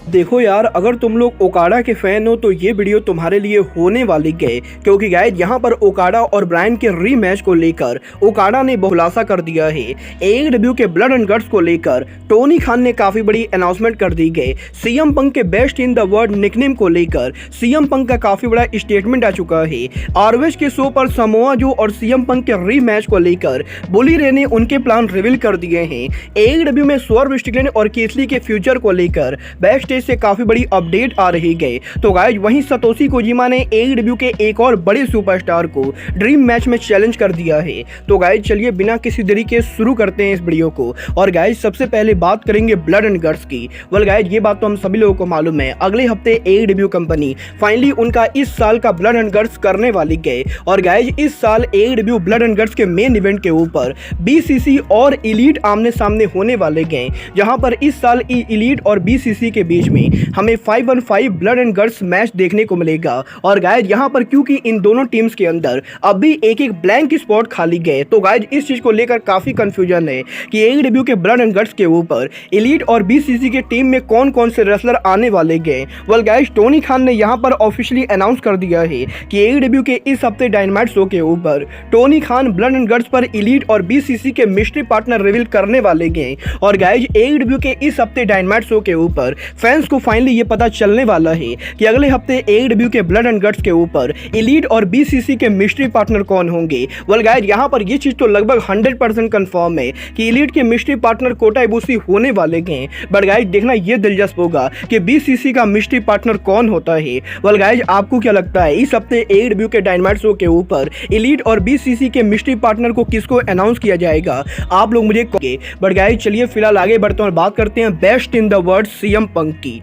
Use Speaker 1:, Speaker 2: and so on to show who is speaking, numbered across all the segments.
Speaker 1: देखो यार, अगर तुम लोग ओकाडा के फैन हो तो ये वीडियो तुम्हारे लिए होने वाली है, क्योंकि गाइस यहाँ पर ओकाडा और ब्रायन के रीमैच को लेकर ओकाडा ने खुलासा कर दिया है। एईडब्ल्यू के ब्लड एंड गट्स को लेकर टोनी खान ने काफी बड़ी अनाउंसमेंट कर दी है। सीएम पंक के best in the world nickname को लेकर सीएम पंक का काफी बड़ा स्टेटमेंट आ चुका है। आरओएच के शो पर समोआ जो और सीएम पंक के रीमैच को लेकर बुली रे ने उनके प्लान रिवील कर दिए हैं। एईडब्ल्यू में स्वर्व स्ट्रिकलैंड और केसली के फ्यूचर को लेकर बैक से काफी बड़ी अपडेट आ रही है। तो गाइस वहीं सतोशी कोजिमा ने एईडब्ल्यू के एक और बड़े सुपरस्टार को ड्रीम मैच में चैलेंज कर दिया है। तो गाइस चलिए बिना किसी देरी के शुरू करते हैं इस वीडियो को। और गाइस सबसे पहले बात करेंगे ब्लड एंड गट्स की। वेल गाइस ये बात तो हम सभी लोगों को मालूम है, अगले हफ्ते एईडब्ल्यू कंपनी फाइनली उनका इस साल का ब्लड एंड गट्स करने वाली है। और गाइस इस साल एईडब्ल्यू ब्लड एंड गट्स के मेन इवेंट के ऊपर बीसीसी और इलीट आमने सामने होने वाले हैं, जहां पर इस साल इलीट और बीसीसी के बीच में हमें 5-on-5 blood and guts match देखने को मिलेगा। और गाइस यहां पर क्योंकि इन दोनों टीम्स के अंदर अभी एक एक ब्लैंक स्पॉट खाली गए, तो गाइस इस चीज को लेकर काफी कंफ्यूजन है कि एईडब्ल्यू के ब्लड एंड गट्स के ऊपर इलीट और बीसीसी के टीम में कौन कौन से रेसलर आने वाले हैं। वेल गाइस टोनी खान ने यहां पर ऑफिशियली अनाउंस कर दिया है कि एईडब्ल्यू के इस हफ्ते डायनामाइट शो के ऊपर Tony Khan blood and guts पर इलीट और बीसीसी के मिस्ट्री पार्टनर रिवील करने वाले हैं। और गाइस एईडब्ल्यू के इस हफ्ते डायनामाइट शो के ऊपर फैंस को फाइनली ये पता चलने वाला है कि अगले हफ्ते एईडब्ल्यू के ब्लड एंड गट्स के ऊपर इलीट और बीसीसी के मिस्ट्री पार्टनर कौन होंगे। वेल गाइस यहां पर ये चीज तो लगभग 100% कंफर्म है कि इलीट के मिस्ट्री पार्टनर कोटा इबुशी होने वाले हैं। बट गाइस देखना ये दिलचस्प होगा कि बीसीसी का मिस्ट्री पार्टनर कौन होता है। वेल गाइस आपको क्या लगता है इस हफ्ते एईडब्ल्यू के डायनामाइट शो के ऊपर इलीट और बीसीसी के मिस्ट्री पार्टनर को किसको अनाउंस किया जाएगा, आप लोग मुझे कहिए। बट गाइस चलिए फिलहाल आगे बढ़ते हैं और बात करते हैं best in the world CM Punk की।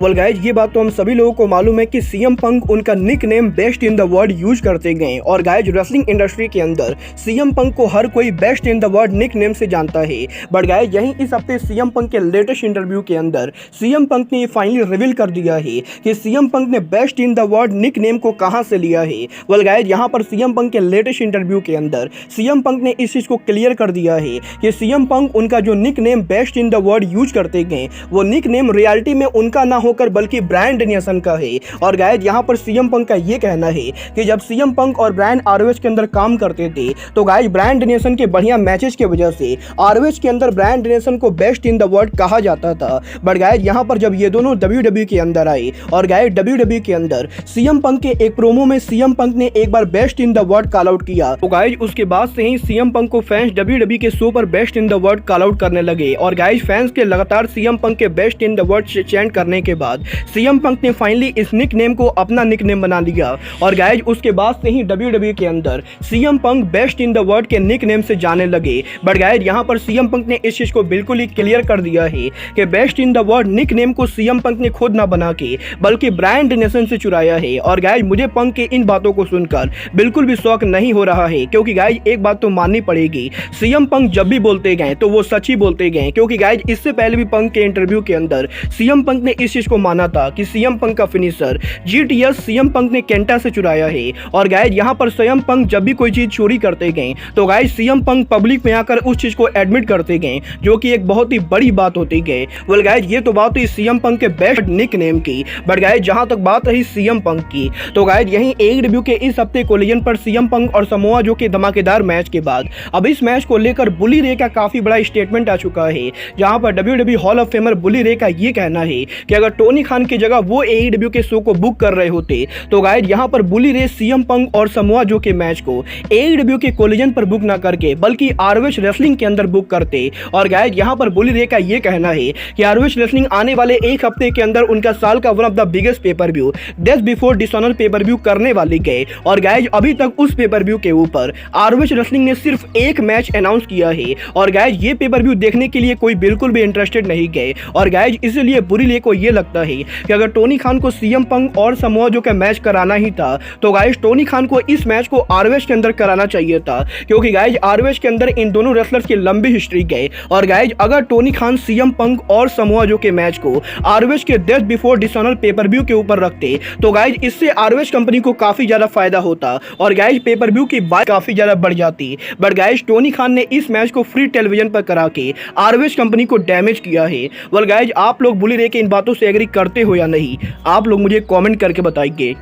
Speaker 1: वेल गाइस ये बात तो हम सभी लोगों को मालूम है कि सीएम पंक उनका nickname best in the world use करते गए। और गाइस रेसलिंग इंडस्ट्री के अंदर सीएम पंक को हर कोई best in the world nickname से जानता है। बट गाइस यहीं इस हफ्ते सीएम पंक के लेटेस्ट इंटरव्यू के अंदर सीएम पंक ने फाइनली रिवील कर दिया है कि सीएम पंक ने best in the world nickname को कहां से लिया है। वेल गाइस यहां पर सीएम पंक के लेटेस्ट इंटरव्यू के अंदर सीएम पंक ने इस चीज को क्लियर कर दिया है कि सीएम पंक उनका जो nickname best in the world use करते गए वो निकनेम रियलिटी में उनका ना होकर बल्कि ब्रायन डेनियल्सन का है। और गाइस यहां पर सीएम पंक का ये कहना है कि जब सीएम पंक और ब्रायन आरओएच के अंदर काम करते थे तो गाइस ब्रायन डेनियल्सन के बढ़िया मैचेस की वजह से आरओएच के अंदर ब्रायन डेनियल्सन को बेस्ट इन द वर्ल्ड कहा जाता था। बट गाइस यहां पर जब ये दोनों डब्ल्यूडब्ल्यू के अंदर आए और गाइस डब्ल्यूडब्ल्यू के अंदर सीएम पंक के एक प्रोमो में सीएम पंक ने एक बार best in the world call out किया, तो गाइस उसके बाद से ही सीएम पंक को फैंस डब्ल्यूडब्ल्यू के शो पर best in the world call out करने लगे। और गाइस फैंस के लगातार सीएम पंक के best in the world chant करने के बाद सीएम पंक ने फाइनली इस निकनेम को अपना निकनेम बना लिया। और गाइस उसके बाद से ही डब्ल्यूडब्ल्यू के अंदर CM Punk best in the world के निकनेम से जाने लगे। बट गाइस यहां पर सीएम पंक ने इस चीज को बिल्कुल ही क्लियर कर दिया है कि best in the world nickname को सीएम पंक ने खुद ना बना के बल्कि ब्रायन डेनियल्सन से चुराया है। और गाइस मुझे पंक के इन बातों को सुनकर बिल्कुल भी शौक नहीं हो रहा है, क्योंकि गाइस एक बात तो माननी पड़ेगी, सीएम पंक जब भी बोलते गए तो वो सच ही बोलते गए। क्योंकि गाइस इससे पहले भी पंक के इंटरव्यू के अंदर सीएम पंक ने इस चीज को माना था कि सीएम पंक का फिनिशर जीटीएस सीएम पंक ने केंटा से चुराया है। और गाइस यहां पर सीएम पंक जब भी कोई चीज चोरी करते गए तो गाइस सीएम पंक पब्लिक में आकर उस चीज को एडमिट करते गए, जो कि एक बहुत ही बड़ी बात होती गई। वेल गाइस ये तो बात हुई सीएम पंक के बेस्ट निकनेम की। बट गाइस जहां तक बात रही सीएम पंक की, तो गाइस यहीं एईडब्ल्यू के इस हफ्ते कोलिजन पर सीएम पंक और समोआ जो के धमाकेदार मैच के बाद अब इस मैच को लेकर बुली रे का काफी बड़ा स्टेटमेंट आ चुका है, जहां पर डब्ल्यूडब्ल्यू हॉल ऑफ फेमर बुली रे का ये कहना है कि अगर टोनी खान की जगह वो एईडब्ल्यू के शो को बुक कर रहे होते तो गाइस यहां पर बुली रे सीएम पंक और समोआ जो के मैच को एईडब्ल्यू के कोलिजन पर बुक ना करके बल्कि आरओएच रेसलिंग के अंदर बुक करते। और गाइस यहां पर बुली रे का ये कहना है कि आरओएच रेसलिंग आने वाले एक हफ्ते के अंदर उनका साल का one of the biggest pay per view death before dishonour pay per view करने वाली गए। और गाइस अभी तक उस पेपर व्यू के ऊपर आरओएच रेसलिंग ने सिर्फ एक मैच अनाउंस किया है। और गाइस ये पेपर व्यू देखने के लिए कोई बिल्कुल भी इंटरेस्टेड नहीं गए। और गाइस इसलिए बुली रे को ये लगता है कि अगर टोनी खान को सीएम पंक और समोआ जो का मैच कराना ही था तो गाइस टोनी खान को इस मैच को आरओएच के अंदर कराना चाहिए था, क्योंकि गाइस आरओएच के अंदर इन दोनों रेसलर्स की लंबी हिस्ट्री गए। और गाइस अगर टोनी खान सीएम पंक और समोआ जो के मैच को आरओएच के death before dishonour pay per view के ऊपर रखते तो गाइस इससे आरओएच कंपनी को काफी ज्यादा फायदा होता और गाइस पेपर व्यू की बात काफी ज्यादा बढ़ जाती। बट गाइस टोनी खान ने इस मैच को फ्री टेलीविजन पर करा के आरओएच कंपनी को डैमेज किया है। वेल गाइस आप लोग बुली रे के इन बातों से एग्री करते हो या नहीं, आप लोग मुझे कमेंट करके बताइए।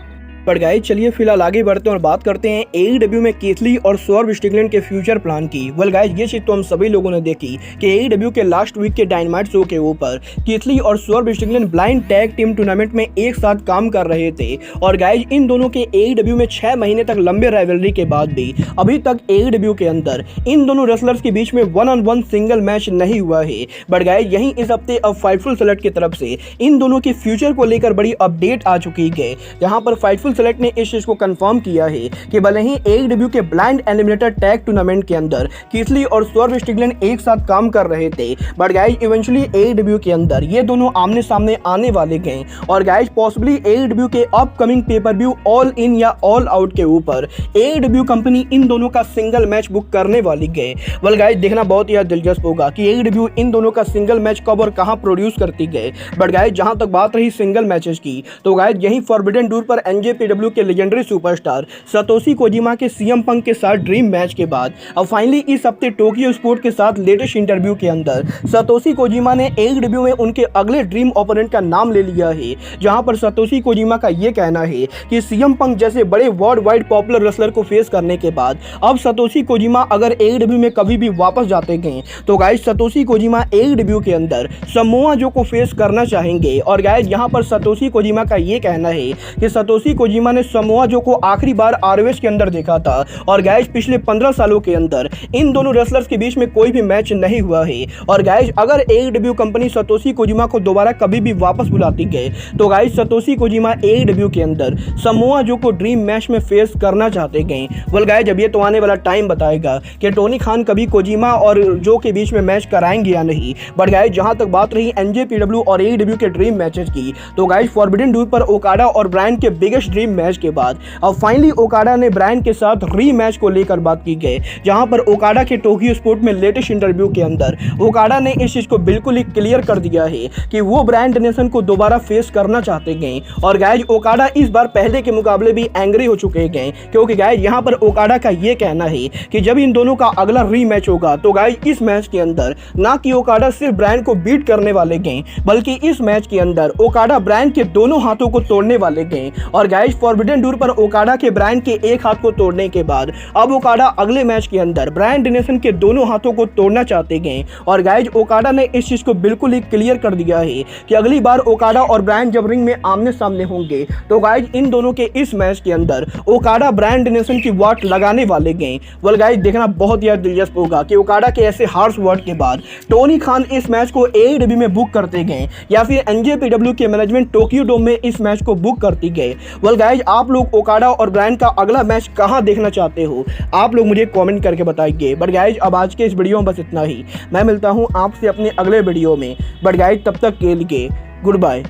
Speaker 1: पर गाइस चलिए फिलहाल आगे बढ़ते हैं और बात करते हैं AEW में कीथ ली और स्वर्व स्ट्रिकलैंड के फ्यूचर प्लान की। वेल गाइस ये चीज तो हम सभी लोगों ने देखी कि AEW के लास्ट वीक के डायनामाइट शो के ऊपर कीथ ली और swerve Strickland blind tag team tournament में एक साथ काम कर रहे थे। और गाइस इन दोनों के AEW में 6 महीने तक लंबे राइवलरी के बाद भी अभी तक AEW के अंदर इन दोनों रेसलर्स के बीच में 1-on-1 सिंगल मैच नहीं हुआ है। बट गाइस यहीं इस हफ्ते अब फाइटफुल सेलेक्ट की तरफ से इन दोनों के फ्यूचर को लेकर बड़ी अपडेट आ चुकी है, जहां पर फाइटफुल सेलेक्ट ने इस चीज को कंफर्म किया है कि भले ही AEW के ब्लाइंड एलिमिनेटर टैग टूर्नामेंट के अंदर कीथ ली और स्वर्व स्ट्रिकलैंड एक साथ काम कर रहे थे, बट गाइस इवेंचुअली AEW के अंदर ये दोनों आमने सामने आने वाले हैं। और गाइस पॉसिबली AEW के upcoming pay per view all in या ऑल आउट के ऊपर AEW कंपनी इन दोनों का सिंगल मैच बुक करने वाली है। वेल गाइस देखना बहुत ही दिलचस्प होगा कि AEW इन दोनों का सिंगल मैच कब और कहां प्रोड्यूस करती है। बट गाइस जहां तक बात रही सिंगल मैचेस की, तो गाइस यही फॉरबिडन डोर पर NJPW के लेजेंडरी सुपरस्टार सतोशी कोजिमा के CM पंक के साथ ड्रीम मैच के बाद अब फाइनली इस हफ्ते टोक्यो स्पोर्ट के साथ लेटेस्ट इंटरव्यू के अंदर सतोशी कोजिमा ने AEW में उनके अगले ड्रीम ओपोनेंट का नाम ले लिया है। जहां पर सतोशी कोजिमा का यह कहना है कि CM पंक जैसे बड़े वर्ल्ड वाइड पॉपुलर रेसलर को फेस करने के बाद अब सतोशी कोजिमा अगर AEW में कभी भी वापस जाते हैं तो गाइस सतोशी कोजिमा AEW के अंदर समोआ जो को फेस करना चाहेंगे। और गाइस यहां पर सतोशी कोजिमा का यह कहना है कि सतोशी कोजिमा ने समोआ जो को आखिरी बार ROH के अंदर देखा था। और गाइस पिछले 15 सालों के अंदर इन दोनों रेसलर्स के बीच में कोई भी मैच नहीं हुआ है। और गाइस अगर AEW कंपनी सतोशी कोजिमा को दोबारा कभी भी वापस बुलाती है तो गाइस सतोशी कोजिमा AEW के अंदर समोआ जो को ड्रीम मैच में फेस करना चाहते हैं। वेल गाइस जब ये तो आने वाला टाइम बताएगा कि टोनी खान कभी कोजिमा और जो के बीच में मैच कराएंगे या नहीं। बट गाइस जहां तक बात रही NJPW और AEW के ड्रीम मैचेस की, तो गाइस फॉरबिडन डोर पर ओकाडा और ब्रायन के बिगेस्ट ड्रीम मैच के बाद अब फाइनली ओकाडा ने ब्रायन के साथ रीमैच को लेकर बात की गई, जहां पर ओकाडा के टोक्यो स्पोर्ट में लेटेस्ट इंटरव्यू के अंदर ओकाडा ने इस चीज को बिल्कुल ही क्लियर कर दिया है कि वो ब्रायन डेनिसन को दोबारा फेस करना चाहते हैं। और गाइस ओकाडा इस बार पहले के मुकाबले भी एंग्री हो चुके हैं, क्योंकि गाइस यहां पर ओकाडा का ये कहना है कि जब इन दोनों का अगला रीमैच होगा तो गाइस इस मैच के अंदर ना कि ओकाडा सिर्फ ब्रायन को बीट करने वाले हैं, बल्कि इस मैच के अंदर ओकाडा ब्रायन के दोनों हाथों को तोड़ने वाले हैं। और गाइस फॉरबिडन डोर पर ओकाडा के ब्रायन के एक हाथ को तोड़ने के बाद अब ओकाडा अगले मैच के अंदर ब्रायन डेनिसन के दोनों हाथों को तोड़ना चाहते हैं। और गाइस ओकाडा ने इस चीज को बिल्कुल ही क्लियर कर दिया है कि अगली बार ओकाडा और ब्रायन जब रिंग में आमने सामने होंगे तो गाइस इन दोनों के इस मैच के अंदर ओकाडा ब्रायन डेनिसन की वाट लगाने वाले हैं। वेल गाइस देखना बहुत ही दिलचस्प होगा कि ओकाडा के ऐसे हार्श वर्ड के बाद टोनी खान इस मैच को AEW में बुक करते हैं या फिर NJPW के मैनेजमेंट टोक्यो डोम में इस मैच को बुक करती है। वेल गाइस आप लोग ओकाडा और ब्रायन का अगला मैच कहां देखना चाहते हो, आप लोग मुझे कमेंट करके बताइए। बट गाइस अब आज के इस वीडियो में बस इतना ही। मैं मिलता हूं आपसे अपने अगले वीडियो में। बट गाइस तब तक के लिए good bye,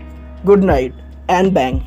Speaker 1: good night and bang.